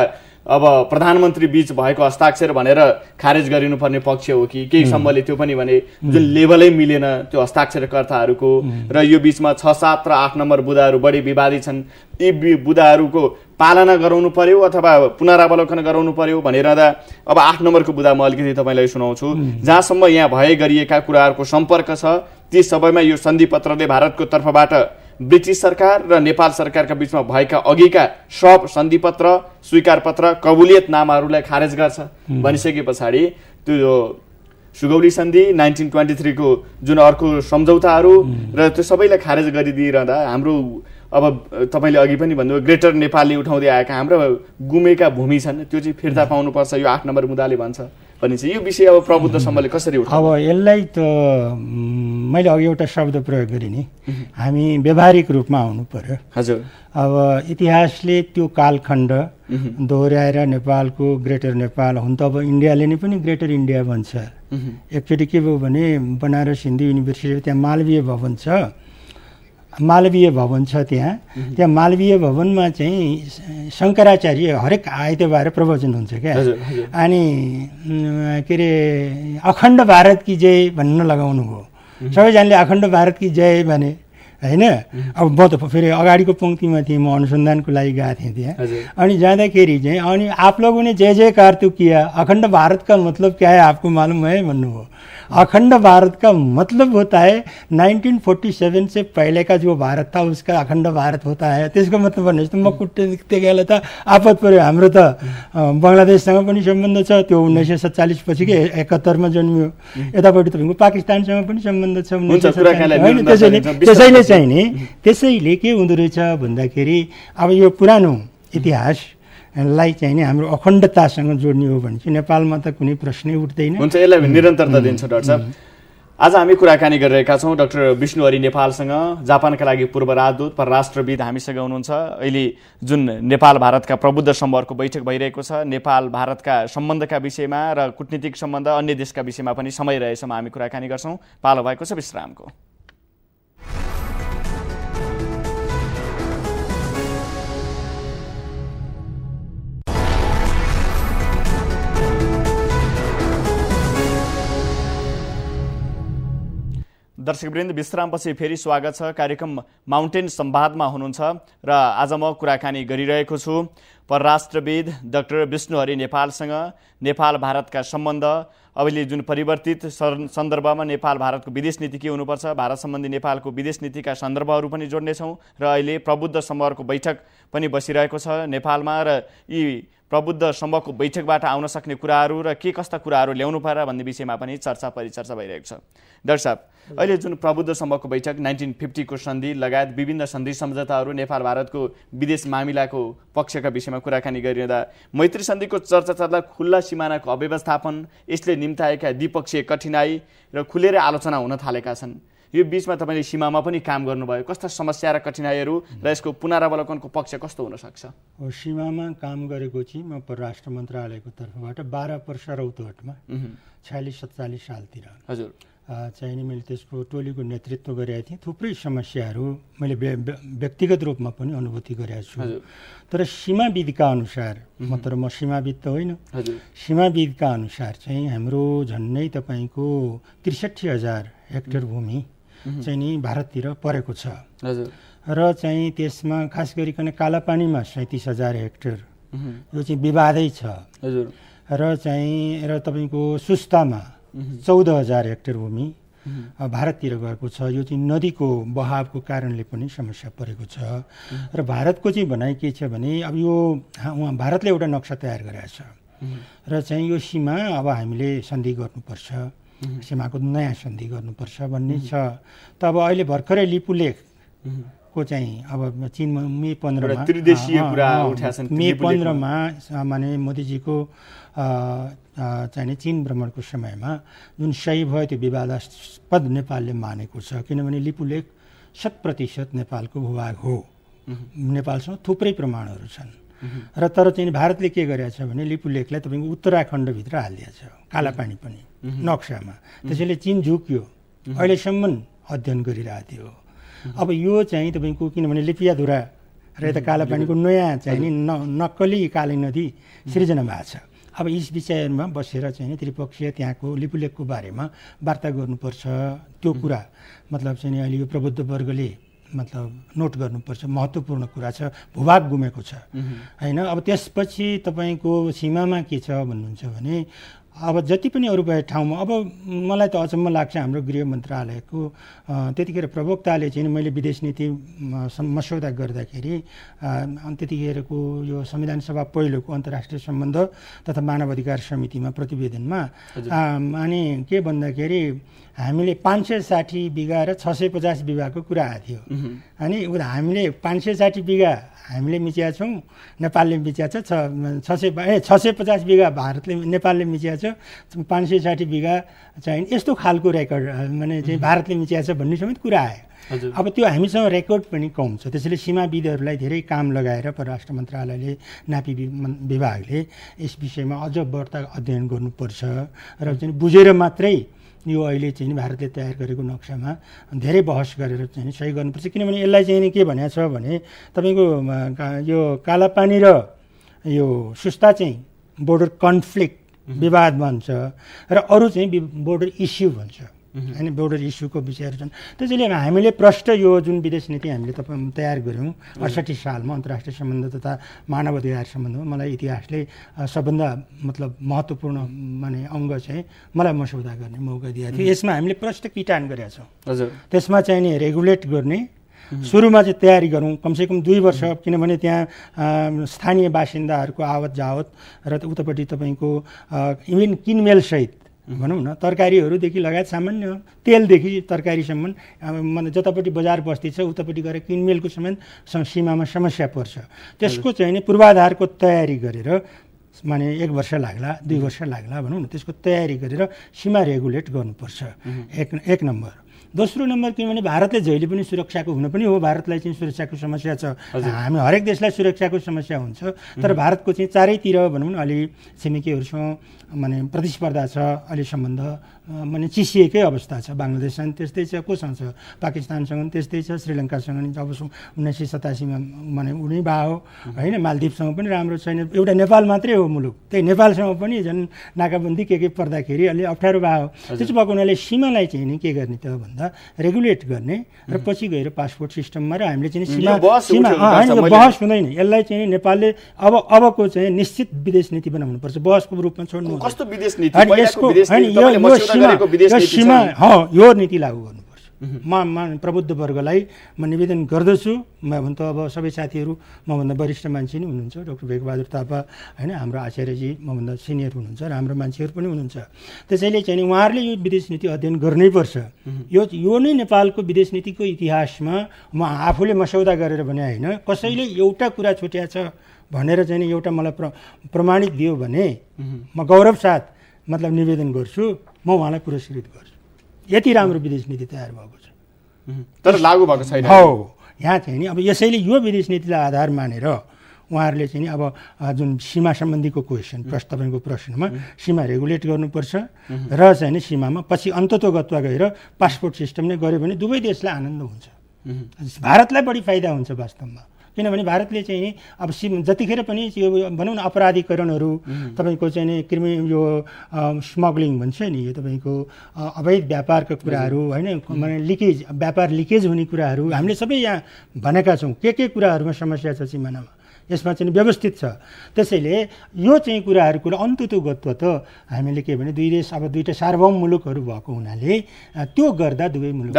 अब प्रधानमन्त्री बीच भएको हस्ताक्षर भनेर खारेज गरिनुपर्ने पक्ष हो कि केही सम्मले त्यो पनि भने जुन लेभलै मिलेन त्यो हस्ताक्षरकर्ताहरूको र यो बीचमा 6, 7 र 8 नम्बर बुदाहरू बढी विवादित छन्। यी बुदाहरूको पालना गराउनु पर्यो अथवा पुनरावलोकन गराउनु पर्यो भनेर अब 8 नम्बरको बुदा म अलिकति तपाईँलाई सुनाउँछु। जहाँसम्म यहाँ भए गरिएका कुराहरूको सम्पर्क छ ती सबैमा यो सन्धि पत्रले भारतको तर्फबाट ब्रिटिस सरकार र नेपाल सरकारका बीचमा भएका अघिका सब सन्धिपत्र, स्वीकार पत्र, कबुलियत नामाहरूलाई खारेज गर्छ भनिसके पछाडि त्यो सुगौली सन्धि 1923 को जुन अर्को सम्झौताहरू र त्यो सबैलाई खारेज गरिदिइरहँदा हाम्रो अब तपाईँले अघि पनि भन्नुभयो ग्रेटर नेपालले उठाउँदै आएका हाम्रा गुमेका भूमि छन् त्यो चाहिँ फिर्ता पाउनुपर्छ, यो 8 नम्बर मुद्दाले भन्छ भनिन्छ। यो विषय अब प्रबुद्ध सम्मले कसरी उठाउँछ? अब यसलाई त मैले अघि एउटा शब्द प्रयोग गरेँ नि, हामी व्यावहारिक रूपमा आउनु पर्यो। हजुर। अब इतिहासले त्यो कालखण्ड दोहोऱ्याएर नेपालको ग्रेटर नेपाल हुन त अब इन्डियाले नै पनि ग्रेटर इन्डिया भन्छ। एकचोटि के भयो भने बनारस हिन्दू युनिभर्सिटी त्यहाँ मालवीय भवन छ, त्यहाँ मालवीय भवनमा चाहिँ शङ्कराचार्य हरेक आइतबार प्रवचन हुन्छ क्या। अनि के अरे अखण्ड भारत की जय भन्न लगाउनु भयो, सबैजनाले अखण्ड भारत की जय भने होइन। अब म त फेरि अगाडिको पङ्क्तिमा थिएँ, म अनुसन्धानको लागि गएको थिएँ त्यहाँ। अनि जाँदाखेरि चाहिँ अनि आप लोगों ने जय जयकार तो किया, अखण्ड भारत का मतलब क्या है आपको मालूम है भन्नुभयो। अखण्ड भारत का मतलब होता है 1947 से पहले का जो भारत था उसका अखण्ड भारत होता है। त्यसको मतलब भन्ने जस्तो म कुट्टे गएला त आपत पर्यो। हाम्रो त बङ्गलादेशसँग पनि सम्बन्ध छ, त्यो 1947 पछि के 71 मा जन्मियो। यतापट्टि तपाईँको पाकिस्तानसँग पनि सम्बन्ध छ। त्यसैले के हुँदो रहेछ भन्दाखेरि अब यो पुरानो इतिहासलाई चाहिँ नि हाम्रो अखण्डतासँग जोड्ने हो भने चाहिँ नेपालमा त कुनै प्रश्नै उठ्दैन। हुन्छ, यसलाई निरन्तरता दिन्छ डाक्टर साहब। आज हामी कुराकानी गरिरहेका छौँ डाक्टर विष्णुहरि नेपालसँग, जापानका लागि पूर्व राजदूत परराष्ट्रविद हामीसँग हुनुहुन्छ। अहिले जुन नेपाल भारतका प्रबुद्ध सम्बरको बैठक भइरहेको छ, नेपाल भारतका सम्बन्धका विषयमा र कूटनीतिक सम्बन्ध अन्य देशका विषयमा पनि समय रहेसम्म हामी कुराकानी गर्छौँ। पालो भएको छ विश्रामको। दर्शकवृन्द, विश्रामपछि फेरि स्वागत छ। कार्यक्रम माउन्टेन संवादमा हुनुहुन्छ र आज म कुराकानी गरिरहेको छु परराष्ट्रविद डाक्टर विष्णुहरि नेपालसँग। नेपाल भारतका सम्बन्ध, अहिले जुन परिवर्तित सन्दर्भमा नेपाल भारतको विदेश नीति के हुनुपर्छ, भारत सम्बन्धी नेपालको विदेश नीतिका सन्दर्भहरू पनि जोड्नेछौँ र अहिले प्रबुद्ध समूहको बैठक पनि बसिरहेको छ नेपालमा र यी प्रबुद्ध समूहको बैठकबाट आउन सक्ने कुराहरू र के कस्ता कुराहरू ल्याउनु पर्ला भन्ने विषयमा पनि चर्चा परिचर्चा भइरहेको छ। डाक्टर साहब, अहिले जुन प्रबुद्ध समूहको बैठक 1950 को सन्धि लगायत विभिन्न सन्धि सम्झौताहरू नेपाल भारतको विदेश मामिलाको पक्षका विषयमा कुराकानी गरिरहँदा मैत्री सन्धिको चर्चा चल्दा खुल्ला सिमानाको अव्यवस्थापन, यसले निम्ताएका द्विपक्षीय कठिनाई र खुलेर आलोचना हुन थालेका छन्। यो बीचमा तपाईँले सीमामा पनि काम गर्नुभयो, कस्ता समस्या र कठिनाइहरू र यसको पुनरावलोकनको पक्ष कस्तो हुन सक्छ? सीमामा काम गरेको चाहिँ म परराष्ट्र मन्त्रालयको तर्फबाट 12 वर्ष रौतहटमा 46-47 सालतिर हजुर चाहिँ नि मैले त्यसको टोलीको नेतृत्व गरेको थिएँ। थुप्रै समस्याहरू मैले व्यक्तिगत रूपमा पनि अनुभूति गरेको छु। तर सीमाविदका अनुसार, म सीमाविद त होइन, सीमाविदका अनुसार चाहिँ हाम्रो झन्डै तपाईँको 63,000 हेक्टर भूमि चाहिँ नि भारततिर परेको छ र चाहिँ त्यसमा खास गरिकन कालापानीमा 37,000 हेक्टर यो चाहिँ विवादै छ र चाहिँ र तपाईँको सुस्तामा 14,000 हेक्टर भूमि भारततिर गएको छ। यो चाहिँ नदीको बहावको कारणले पनि समस्या परेको छ र भारतको चाहिँ भनाइ के छ भने अब यो उहाँ भारतले एउटा नक्सा तयार गरेको छ र चाहिँ यो सीमा अब हामीले सन्धि गर्नुपर्छ, सीमाको नयाँ सन्धि गर्नुपर्छ भन्ने छ। त अब अहिले भर्खरै लिपुलेखको चाहिँ अब चीनमा मे 15 माने मोदीजीको चाहिँ चीन भ्रमणको समयमा जुन सही भयो त्यो विवादास्पद नेपालले मानेको छ, किनभने लिपुलेख 100% नेपालको भूभाग हो। नेपालसँग थुप्रै प्रमाणहरू छन् र तर चाहिँ भारतले के गरेको छ भने लिपुलेखलाई तपाईँको उत्तराखण्डभित्र हालिदिएको छ, कालापानी पनि नक्सामा। त्यसैले चीन झुक्यो, अहिलेसम्म अध्ययन गरिरहेको थियो। अब यो चाहिँ तपाईँको किनभने लिपियाधुरा र यता कालापानीको नयाँ चाहिँ नि नक्कली काली नदी सृजना भएको छ। अब यस विषयहरूमा बसेर चाहिँ त्रिपक्षीय त्यहाँको लिपुलेखको बारेमा वार्ता गर्नुपर्छ। त्यो कुरा मतलब चाहिँ अहिले यो प्रबुद्ध वर्गले मतलब नोट गर्नुपर्छ, महत्त्वपूर्ण कुरा छ। भूभाग गुमेको छ होइन। अब त्यसपछि तपाईँको सीमामा के छ भन्नुहुन्छ भने अब जति पनि अरू भए ठाउँमा अब मलाई त अचम्म लाग्छ हाम्रो गृह मन्त्रालयको त्यतिखेर प्रवक्ताले चाहिँ मैले विदेश नीति मस्यौदा गर्दाखेरि त्यतिखेरको यो संविधान सभा पहिलोको अन्तर्राष्ट्रिय सम्बन्ध तथा मानव अधिकार समितिमा प्रतिवेदनमा अनि के भन्दाखेरि हामीले 560 बिघा र 650 बिघाको कुरा आएको थियो। अनि हामीले 560 बिघा हामीले मिचिया छौँ, नेपालले मिचिया छ 650 बिघा भारतले नेपालले मिचिया छ, 560 बिघा चाहिँ यस्तो खालको रेकर्ड माने चाहिँ भारतले मिचिया छ भन्ने समेत कुरा आयो। अब त्यो हामीसँग रेकर्ड पनि कम छ, त्यसैले सीमाविदहरूलाई धेरै काम लगाएर परराष्ट्र मन्त्रालयले नापी विभागले यस विषयमा अझ बढ्ता अध्ययन गर्नुपर्छ र चाहिँ बुझेर मात्रै यो अहिले चाहिँ भारतले तयार गरेको नक्सामा धेरै बहस गरेर चाहिँ सही गर्नुपर्छ। किनभने यसलाई चाहिँ के भनेको छ भने तपाईँको यो कालापानी र यो सुस्ता चाहिँ बोर्डर कन्फ्लिक्ट विवाद भन्छ र अरू चाहिँ बोर्डर इस्यु भन्छ होइन, बोर्डर इस्युको विषयहरू छन्। त्यसैले हामीले प्रष्ट यो जुन विदेश नीति हामीले तयार गऱ्यौँ 68 सालमा अन्तर्राष्ट्रिय सम्बन्ध तथा मानव अधिकार सम्बन्धमा, मलाई इतिहासले सबभन्दा मतलब महत्त्वपूर्ण माने अङ्ग चाहिँ मलाई मसौदा गर्ने मौका दिएको थियो। यसमा हामीले प्रष्ट किटान गरेका छौँ। हजुर, त्यसमा चाहिँ नि रेगुलेट गर्ने सुरुमा चाहिँ तयारी गरौँ कमसेकम 2 वर्ष, किनभने त्यहाँ स्थानीय बासिन्दाहरूको आवत जावत र उतापट्टि तपाईँको इभन किनमेलसहित भनौँ न तरकारीहरूदेखि लगायत सामान्य तेलदेखि तरकारीसम्म जतापट्टि बजार बस्ती छ उतापट्टि गएर किनमेलको समेत सीमामा समस्या पर्छ। त्यसको चाहिँ नि पूर्वाधारको तयारी गरेर माने 1 वर्ष लाग्ला 2 वर्ष लाग्ला भनौँ न, त्यसको तयारी गरेर सीमा रेगुलेट गर्नुपर्छ। एक नम्बर। दोस्रो नम्बर किनभने भारतले जहिले पनि सुरक्षाको हुन पनि हो, भारतलाई चाहिँ सुरक्षाको समस्या छ, हामी हरेक देशलाई सुरक्षाको समस्या हुन्छ, तर भारतको चाहिँ चारैतिर भनौँ न अलि छिमेकीहरूसँग माने प्रतिस्पर्धा छ, अलि सम्बन्ध माने चिसिएकै अवस्था छ। बङ्गलादेशसँग त्यस्तै छ, कोसँग छ, पाकिस्तानसँग त्यस्तै छ, श्रीलङ्कासँग नि जब 1987मा माने उनी भा हो होइन, मालदिप्ससँग पनि राम्रो छैन, एउटा नेपाल मात्रै हो मुलुक, त्यही नेपालसँग पनि झन् नाकाबन्दी के पर्दाखेरि अलि अप्ठ्यारो भा हो। त्यसो भएको हुनाले सीमालाई चाहिँ नि के गर्ने त भन्दा रेगुलेट गर्ने र पछि गएर पासपोर्ट सिस्टममा र हामीले चाहिँ सीमा होइन बहस हुँदैन, यसलाई चाहिँ नेपालले अबको चाहिँ निश्चित विदेश नीति बनाउनुपर्छ, बहसको रूपमा छोड्नु। कस्तो विदेश नीति पहिलाको विदेश नीति तपाईले मस्यौदा गरेको विदेश नीति सीमा यो नीति लागू गर्नुपर्छ। म प्रबुद्ध वर्गलाई म निवेदन गर्दछु, म भन्छ अब सबै साथीहरू मभन्दा वरिष्ठ मान्छे नै हुनुहुन्छ, डाक्टर भेगबहादुर थापा होइन, हाम्रो आचार्यजी मभन्दा सिनियर हुनुहुन्छ र हाम्रो मान्छेहरू पनि हुनुहुन्छ। त्यसैले चाहिँ उहाँहरूले यो विदेश नीति अध्ययन गर्नैपर्छ। यो नै नेपालको विदेश नीतिको इतिहासमा म आफूले मसौदा गरेर भने होइन, कसैले एउटा कुरा छुट्या छ भनेर चाहिँ एउटा मलाई प्रमाणित दियो भने म गौरव साथ मतलब निवेदन गर्छु, म उहाँलाई पुरस्कृत गर्छु। यति राम्रो विदेश नीति तयार भएको छ, तर लागू भएको छैन। हो, यहाँ चाहिँ नि अब यसैले यो विदेश नीतिलाई आधार मानेर उहाँहरूले चाहिँ नि अब जुन सीमा सम्बन्धीको क्वेसन तपाईँको प्रश्नमा सीमा रेगुलेट गर्नुपर्छ र चाहिँ नि सीमामा पछि अन्ततोगत्वा गएर पासपोर्ट सिस्टम नै गऱ्यो भने दुवै देशलाई आनन्द हुन्छ, भारतलाई बढी फाइदा हुन्छ वास्तवमा। किनभने भारतले चाहिँ नि अब जतिखेर पनि यो भनौँ न अपराधीकरणहरू तपाईँको चाहिँ नि यो स्मग्लिङ भन्छ नि, यो तपाईँको अवैध व्यापारका कुराहरू होइन, माने लिकेज व्यापार लिकेज हुने कुराहरू हामीले सबै यहाँ भनेका छौँ, के कुराहरूमा समस्या छ सिमानामा, यसमा चाहिँ व्यवस्थित छ। त्यसैले यो चाहिँ कुराहरूको अन्ततोगत्व त हामीले के भने दुई देश अब दुईटा सार्वभौम मुलुकहरू भएको हुनाले त्यो गर्दा दुवै मुलुक।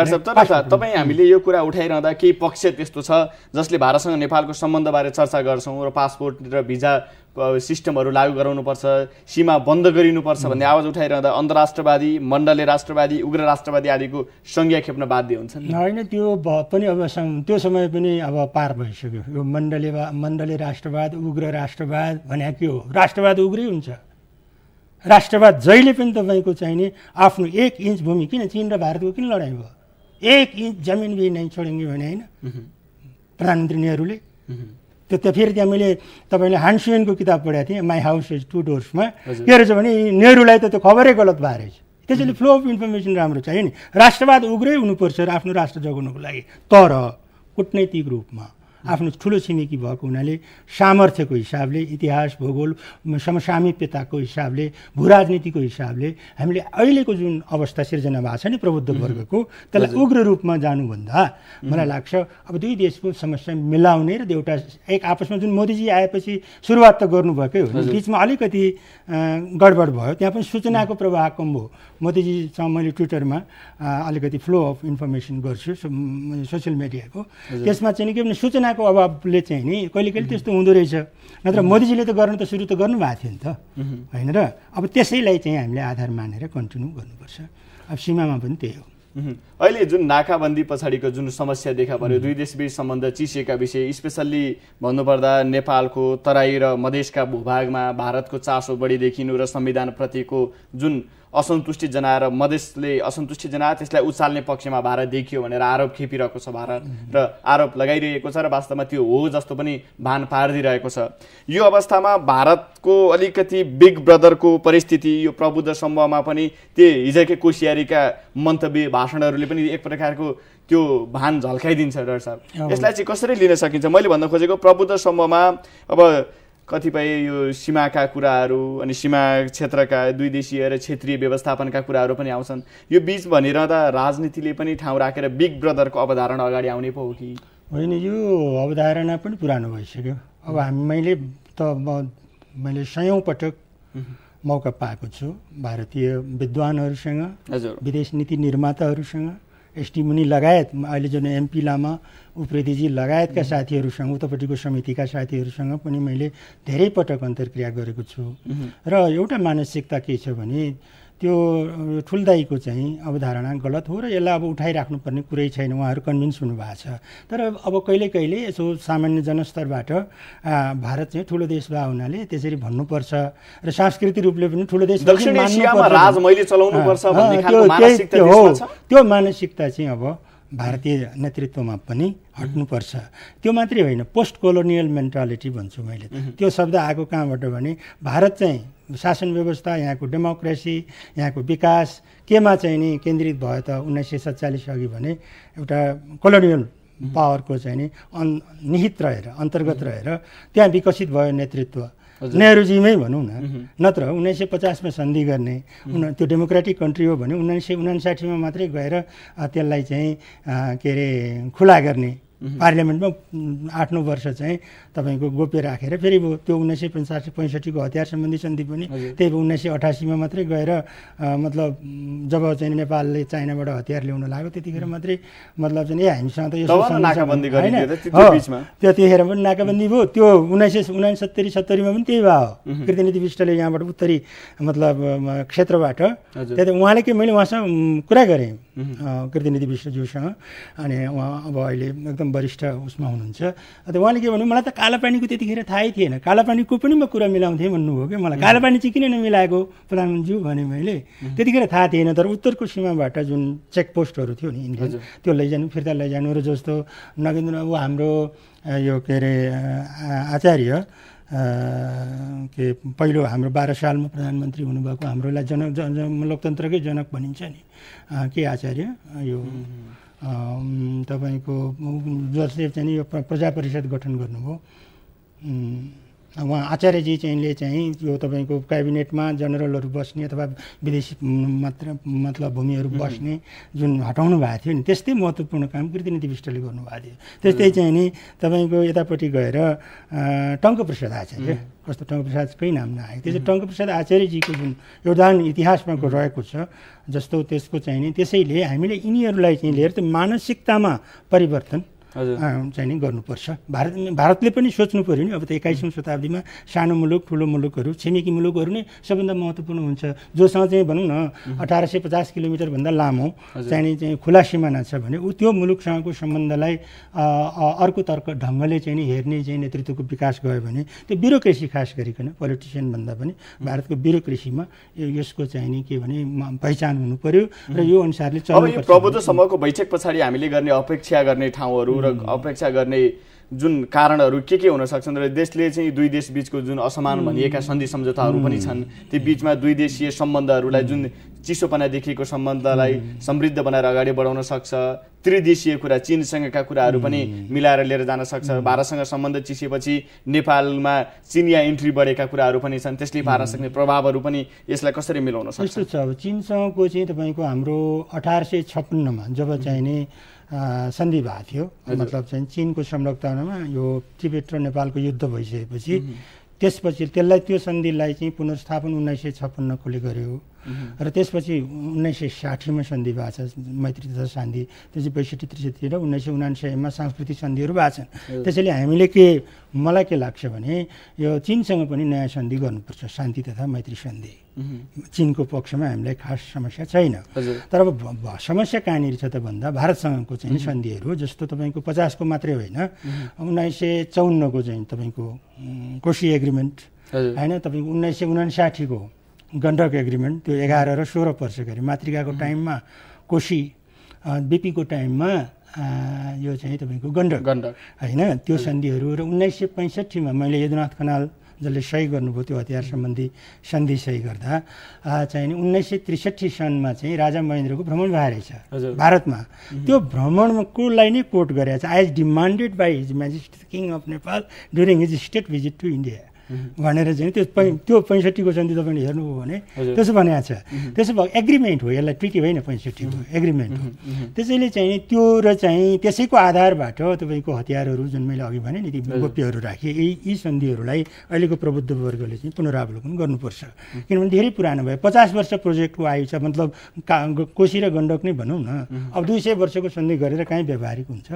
तपाईँ हामीले यो कुरा उठाइरहँदा केही पक्ष त्यस्तो छ जसले भारतसँग नेपालको सम्बन्धबारे चर्चा गर्छौँ र पासपोर्ट र भिजा सिस्टमहरू लागू गराउनुपर्छ, सीमा बन्द गरिनुपर्छ भन्ने आवाज उठाइरहँदा अन्तर्राष्ट्रवादी, मण्डले राष्ट्रवादी, उग्र राष्ट्रवादी आदिको संज्ञा खेप्न बाध्य हुन्छन्। होइन, त्यो पनि अब त्यो समय पनि अब पार भइसक्यो। यो मण्डले राष्ट्रवाद, उग्र राष्ट्रवाद भने के हो? राष्ट्रवाद उग्रै हुन्छ। राष्ट्रवाद जहिले पनि तपाईँको चाहिने आफ्नो 1 इन्च भूमि, किन चीन र भारतको किन लडाइँ भयो? 1 इन्च जमिन भी नै छोडेंगे भने होइन प्रधानमन्त्री नेहरूले। त्यो फेरि त्यहाँ मैले तपाईँले हान्सुएनको किताब पढाएको थिएँ, माई हाउस इज 2 डोर्समा। के रहेछ भने नेहरूलाई त त्यो खबरै गलत भएर रहेछ। त्यसैले फ्लो अफ इन्फर्मेसन राम्रो चाहियो नि। राष्ट्रवाद उग्रै हुनुपर्छ र आफ्नो राष्ट्र जोगाउनको लागि, तर कूटनैतिक रूपमा आफ्नो ठुलो छिमेकी भएको हुनाले सामर्थ्यको हिसाबले, इतिहास भूगोल समसामीप्यताको हिसाबले, भूराजनीतिको हिसाबले हामीले अहिलेको जुन अवस्था सिर्जना भएको छ नि प्रबुद्ध वर्गको, त्यसलाई उग्र रूपमा जानुभन्दा मलाई लाग्छ अब दुई देशको समस्या मिलाउने र एउटा एक आपसमा जुन मोदीजी आएपछि सुरुवात त गर्नुभएकै हो, बिचमा अलिकति गडबड भयो, त्यहाँ पनि सूचनाको प्रवाह कम भयो। मोदीजीसँग मैले ट्विटरमा अलिकति फ्लो अफ इन्फर्मेसन गर्छु सोसियल मिडियाको, त्यसमा चाहिँ के भने सूचना सीमाको अभावले चाहिँ नि कहिले कहिले त्यस्तो हुँदो रहेछ। नत्र मोदीजीले त गर्नु त सुरु त गर्नुभएको थियो नि त होइन र। अब त्यसैलाई चाहिँ हामीले आधार मानेर कन्टिन्यू गर्नुपर्छ। अब सीमामा पनि त्यही हो। अहिले जुन नाकाबन्दी पछाडिको जुन समस्या देखा पर्यो, दुई देशबीच सम्बन्ध चिसिएका विषय, स्पेसल्ली भन्नुपर्दा नेपालको तराई र मधेसका भूभागमा भारतको चासो बढी देखिनु र संविधानप्रतिको जुन असन्तुष्टि जनाएर मधेसले असन्तुष्टि जनाएर त्यसलाई उचाल्ने पक्षमा भारत देखियो भनेर आरोप खेपिरहेको छ भारत र आरोप लगाइरहेको छ र वास्तवमा त्यो हो जस्तो पनि भान पारिदिरहेको छ। यो अवस्थामा भारतको अलिकति बिग ब्रदरको परिस्थिति, यो प्रबुद्ध समूहमा पनि त्यो हिजोकै कोसियारीका मन्तव्य भाषणहरूले पनि एक प्रकारको त्यो भान झल्काइदिन्छ डाक्टर साहब। यसलाई चाहिँ कसरी लिन सकिन्छ? मैले भन्न खोजेको प्रबुद्ध समूहमा अब कतिपय यो सीमाका कुराहरू अनि सीमा क्षेत्रका दुई देशीय र क्षेत्रीय व्यवस्थापनका कुराहरू पनि आउँछन्। यो बीच भनिरहँदा राजनीतिले पनि ठाउँ राखेर बिग ब्रदरको अवधारणा अगाडि आउने पो हो कि होइन? यो अवधारणा पनि पुरानो भइसक्यो। अब मैले सयौँ पटक मौका पाएको छु भारतीय विद्वानहरूसँग, विदेश नीति निर्माताहरूसँग, एसटी मुनि लगायत अहिले जुन एमपी लामा उप्रेतीजी लगायतका साथीहरूसँग, उतापट्टिको समितिका साथीहरूसँग पनि मैले धेरै पटक अन्तर्क्रिया गरेको छु। र एउटा मानसिकता के छ भने त्यो ठुल्दाईको चाहिँ अवधारणा गलत हो र यसलाई अब उठाइराख्नुपर्ने कुरै छैन, उहाँहरू कन्भिन्स हुनुभएको छ। तर अब कहिले कहिले यसो सामान्य जनस्तरबाट भारत चाहिँ ठुलो देश भए हुनाले त्यसरी भन्नुपर्छ र सांस्कृतिक रूपले पनि ठुलो देश त्यो मानसिकता चाहिँ अब भारतीय नेतृत्वमा पनि हट्नुपर्छ। त्यो मात्रै होइन, पोस्ट कोलोनियल मेन्टालिटी भन्छु मैले। त्यो शब्द आएको कहाँबाट भने भारत चाहिँ शासन व्यवस्था, यहाँको डेमोक्रेसी, यहाँको विकास केमा चाहिँ नि केन्द्रित भयो त 1947 अघि भने एउटा कोलोनियल पावरको चाहिँ नि निहित रहेर, अन्तर्गत रहेर त्यहाँ विकसित भयो नेतृत्व। नेहरूजीमै भनौँ न, नत्र 1950मा सन्धि गर्ने त्यो डेमोक्रेटिक कन्ट्री हो भने 1959मा मात्रै गएर त्यसलाई चाहिँ के अरे खुला गर्ने, पार्लियामेन्टमा 8-9 वर्ष चाहिँ तपाईँको गोप्य राखेर फेरि त्यो 1965-को हतियार सम्बन्धी सन्धि पनि त्यही 1988मा मात्रै गएर मतलब जब चाहिँ नेपालले चाइनाबाट हतियार ल्याउन लाग्यो त्यतिखेर मात्रै मतलब चाहिँ हामीसँग त यो त्यतिखेर पनि नाकाबन्दी भयो। त्यो 1969-70मा पनि त्यही भयो। कृतिनीति विष्टले यहाँबाट उत्तरी मतलब क्षेत्रबाट त्यहाँ उहाँले के मैले उहाँसँग कुरा गरेँ कृतिनीति विष्टज्यूसँग, अनि उहाँ अब अहिले एकदम वरिष्ठ उसमा हुनुहुन्छ। अन्त उहाँले के भन्नु, मलाई त कालापानीको त्यतिखेर थाहै थिएन, कालापानीको पनि म कुरा मिलाउँथेँ भन्नुभयो क्या। मलाई कालापानी चाहिँ किन नमिलाएको प्रधानमन्त्रीज्यू भने मैले, त्यतिखेर थाहा थिएन। तर उत्तरको सीमाबाट जुन चेकपोस्टहरू थियो नि इन्डियन, त्यो लैजानु फिर्ता लैजानु र जस्तो नगेन्द्र अब हाम्रो यो के अरे आचार्य के पहिलो हाम्रो 12 सालमा प्रधानमन्त्री हुनुभएको, हाम्रोलाई लोकतन्त्रकै जनक भनिन्छ नि के आचार्य, यो तपाईँको जसले चाहिँ यो प्रजा परिषद गठन गर्नुभयो, उहाँ आचार्यजी चाहिँ यो तपाईँको क्याबिनेटमा जनरलहरू बस्ने अथवा विदेशी मतलब भूमिहरू बस्ने जुन हटाउनु भएको थियो नि, त्यस्तै महत्त्वपूर्ण काम कृतिनीति विष्टले गर्नुभएको थियो। त्यस्तै चाहिँ नि तपाईँको यतापट्टि गएर टङ्कप्रसाद आचार्य, कस्तो टङ्कप्रसादकै नाम नआयो, त्यो चाहिँ टङ्कप्रसाद आचार्यजीको जुन योगदान इतिहासमा रहेको छ जस्तो त्यसको चाहिँ नि, त्यसैले हामीले यिनीहरूलाई चाहिँ लिएर त्यो मानसिकतामा परिवर्तन चाहिँ नि गर्नुपर्छ। भारतले पनि सोच्नु पऱ्यो नि। अब त 21औं शताब्दीमा सानो मुलुक ठुलो मुलुकहरू, छिमेकी मुलुकहरू नै सबभन्दा महत्त्वपूर्ण हुन्छ, जोसँग चाहिँ भनौँ न 1850 किलोमिटरभन्दा लामो चाहिँ खुला सिमाना छ भने त्यो मुलुकसँगको सम्बन्धलाई अर्कोतर्फ ढङ्गले चाहिँ नि हेर्ने चाहिँ नेतृत्वको विकास गयो भने त्यो ब्युरोक्रेसी खास गरिकन पोलिटिसियन भन्दा पनि भारतको ब्युरोक्रेसीमा यसको चाहिँ नि के भने पहिचान हुनु पर्यो र यो अनुसारले चल्नु पर्छ। प्रबुद्ध समूहको बैठक पछाडि हामीले गर्ने अपेक्षा गर्ने ठाउँहरू र अपेक्षा गर्ने जुन कारणहरू के हुन सक्छन् र देशले चाहिँ दुई देश बीचको जुन असमान भनिएका सन्धि सम्झौताहरू पनि छन्, त्यो बीचमा दुई देशीय सम्बन्धहरूलाई जुन चिसोपना देखिएको सम्बन्धलाई समृद्ध बनाएर अगाडि बढाउन सक्छ, त्रिदेशीय कुरा चीनसँगका कुराहरू पनि मिलाएर लिएर जान सक्छ। भारतसँग सम्बन्ध चिसिएपछि नेपालमा चिनिया इन्ट्री बढेका कुराहरू पनि छन्, त्यसले पार्न सक्ने प्रभावहरू पनि यसलाई कसरी मिलाउन सक्छ? यस्तो छ, अब चीनसँगको चाहिँ तपाईँको हाम्रो 1856मा जब चाहिँ नि सन्धि भएको थियो, मतलब चाहिँ चिनको संरक्षणमा यो तिब्बत र नेपालको युद्ध भइसकेपछि त्यसपछि त्यसलाई त्यो सन्धिलाई चाहिँ पुनर्स्थापन 1956 ले गर्यो। र त्यसपछि 1960मा सन्धि भएको छ मैत्री तथा शान्ति, त्यसपछि 62-63 र 1999मा सांस्कृतिक सन्धिहरू भएको छन्। त्यसैले हामीले मलाई के लाग्छ भने यो चीनसँग पनि नयाँ सन्धि गर्नुपर्छ, शान्ति तथा मैत्री सन्धि। चीनको पक्षमा हामीलाई खास समस्या छैन, तर अब समस्या कहाँनिर छ त भन्दा भारतसँगको चाहिँ सन्धिहरू, जस्तो तपाईँको 50को मात्रै होइन, 1954को चाहिँ तपाईँको कोशी एग्रिमेन्ट होइन, तपाईँको 1959को गण्डक एग्रिमेन्ट, त्यो 11 र 16 वर्ष गरी मातृकाको टाइममा कोशी, बिपीको टाइममा यो चाहिँ तपाईँको गण्डक होइन, त्यो सन्धिहरू। र 1965मा मैले यदुनाथ खनाल जसले सही गर्नुभयो त्यो हतियार सम्बन्धी सन्धि सही गर्दा चाहिँ 1963 सनमा चाहिँ राजा महेन्द्रको भ्रमण भएर छ भारतमा। त्यो भ्रमणकोलाई नै कोट गरेको छ, as demanded by his majesty king of Nepal during his state visit to India भनेर चाहिँ त्यो 65को सन्धि तपाईँले हेर्नुभयो भने त्यसो भनेको छ। त्यसो भयो एग्रिमेन्ट हो, यसलाई ट्रिटी होइन, 65को एग्रिमेन्ट हो। त्यसैले चाहिँ त्यो र चाहिँ त्यसैको आधारबाट तपाईँको हतियारहरू जुन मैले अघि भने नि ती गोप्यहरू राखेँ, यी सन्धिहरूलाई अहिलेको प्रबुद्ध वर्गले चाहिँ पुनरावलोकन गर्नुपर्छ, किनभने धेरै पुरानो भयो। 50 वर्ष प्रोजेक्टको आयु छ, मतलब कोशी र गण्डक नै भनौँ न, अब 200 वर्षको सन्धि गरेर कहीँ व्यावहारिक हुन्छ।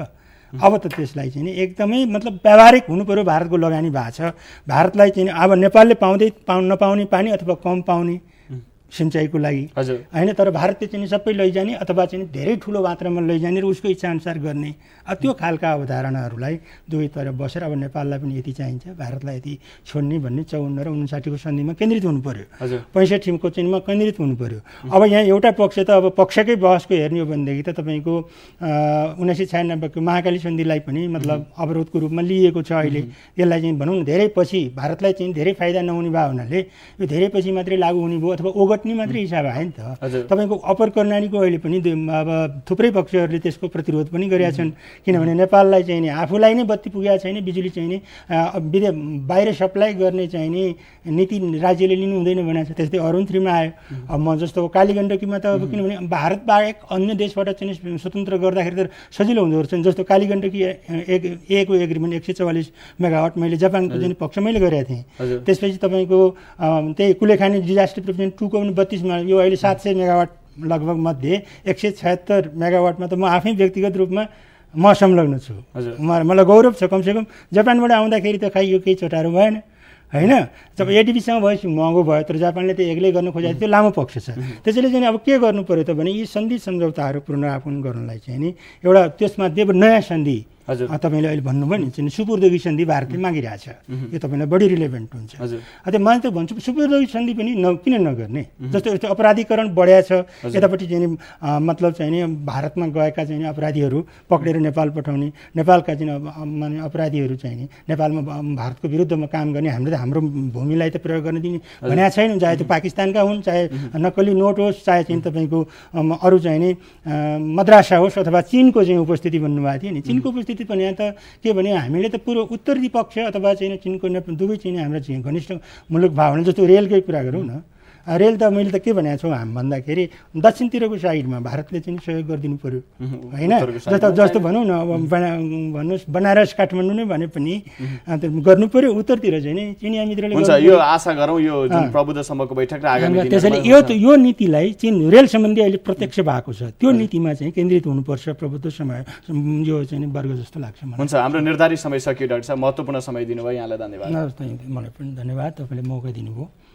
अब त त्यसलाई चाहिँ एकदमै मतलब व्यावहारिक हुनु पर्यो। भारतको लगानी भएको छ, भारतलाई चाहिँ अब नेपालले नपाउने पानी अथवा कम पाउने सिँचाइको लागि होइन, तर भारतले चाहिँ सबै लैजाने अथवा चाहिँ धेरै ठुलो मात्रामा लैजाने र उसको इच्छाअनुसार गर्ने, त्यो खालका अवधारणाहरूलाई दुवैतिर बसेर अब नेपाललाई पनि यति चाहिन्छ, भारतलाई यति छोड्ने भन्ने 54 र 59को सन्धिमा केन्द्रित हुनु पर्यो, 65को चिन्हमा केन्द्रित हुनु पर्यो। अब यहाँ एउटा पक्ष त अब पक्षकै बहसको हेर्ने हो भनेदेखि त तपाईँको 1996को महाकाली सन्धिलाई पनि मतलब अवरोधको रूपमा लिएको छ अहिले। यसलाई चाहिँ भनौँ न धेरै पछि भारतलाई चाहिँ धेरै फाइदा नहुने भयो हुनाले यो धेरै पछि मात्रै लागू हुने भयो अथवा ओगट्ने मात्रै हिसाब आयो नि त। तपाईँको अप्पर कर्णालीको अहिले पनि अब थुप्रै पक्षहरूले त्यसको प्रतिरोध पनि गरेका छन्, किनभने नेपाललाई चाहिँ नि आफूलाई नै बत्ती पुगेको छैन, बिजुली चाहिँ नि बाहिर सप्लाई गर्ने चाहिँ नि नीति राज्यले लिनु हुँदैन भनेको छ। त्यस्तै अरुण 3मा आयो। अब म जस्तो कालीगण्डकीमा त अब किनभने भारत बाहेक अन्य देशबाट चाहिँ स्वतन्त्र गर्दाखेरि त सजिलो हुँदो रहेछ। जस्तो कालीगण्डकी एको एग्रिमेन्ट 144 मेगावाट मैले जापानको चाहिँ पक्ष मैले गरेको थिएँ। त्यसपछि तपाईँको त्यही कुलेखानी डिजास्टर प्रिभेन्सन 2को पनि 32मा यो अहिले 700 मेगावाट लगभग मध्ये 176 मेगावाटमा त म आफै व्यक्तिगत रूपमा म संलग्न छु। मलाई गौरव छ, कमसेकम जापानबाट आउँदाखेरि त खै यो केही चोटारो भएन होइन। जब एडिबीसँग भएपछि महँगो भयो, तर जापानले त एक्लै गर्न खोजेको त्यो लामो पक्ष छ। त्यसैले चाहिँ अब के गर्नु पर्यो त भने यी सन्धि सम्झौताहरू पुनरावलोकन गर्नलाई चाहिँ नि एउटा त्यसमध्ये नयाँ सन्धि तपाईँले अहिले भन्नुभयो नि चाहिँ सुपुर्दगी सन्धि भारतले मागिरहेको छ, यो तपाईँलाई बढी रिलेभेन्ट हुन्छ। त्यो मैले त भन्छु सुपुर्दगी सन्धि पनि किन नगर्ने, जस्तो यस्तो अपराधीकरण बढ्या छ यतापट्टि चाहिँ मतलब चाहिँ नि भारतमा गएका चाहिँ अपराधीहरू पक्रेर नेपाल पठाउने, नेपालका चाहिँ माने अपराधीहरू चाहिँ नि नेपालमा भारतको विरुद्धमा काम गर्ने, हाम्रो भूमिलाई त प्रयोग गर्न दिने भनेको छैन, चाहे त्यो पाकिस्तानका हुन्, चाहे नक्कली नोट होस्, चाहे चाहिँ तपाईँको अरू चाहिँ नि मद्रासा होस् अथवा चिनको चाहिँ उपस्थिति भन्नुभएको थियो नि। चिनको उपस्थिति पनि यहाँ त के भने हामीले त पूर्व उत्तरी पक्ष अथवा चाहिँ चिनको दुवै चाहिँ हाम्रो चाहिँ घनिष्ठ मुलुक भाव भने जस्तो रेलकै कुरा गरौँ न, रेल त मैले त के भनेको छु हामी भन्दाखेरि दक्षिणतिरको साइडमा भारतले चाहिँ सहयोग गरिदिनु पर्यो होइन। जस्तो भनौँ न अब भन्नुहोस् बनारस काठमाडौँ नै भने पनि गर्नु पर्यो, उत्तरतिर चाहिँ नि चिनिया मित्रले हुन्छ। यो आशा गरौँ यो जुन प्रबुद्ध सम्मको बैठक र आगामी त्यसैले यो नीतिलाई चिन रेल सम्बन्धी अहिले प्रत्यक्ष भएको छ, त्यो नीतिमा चाहिँ केन्द्रित हुनुपर्छ प्रबुद्ध समय यो चाहिँ वर्ग जस्तो लाग्छ मलाई। हुन्छ, हाम्रो निर्धारित समय सकियो डाक्टर साहब, महत्त्वपूर्ण समय दिनुभयो, यहाँलाई धन्यवाद। मलाई पनि धन्यवाद, तपाईँले मौका दिनुभयो।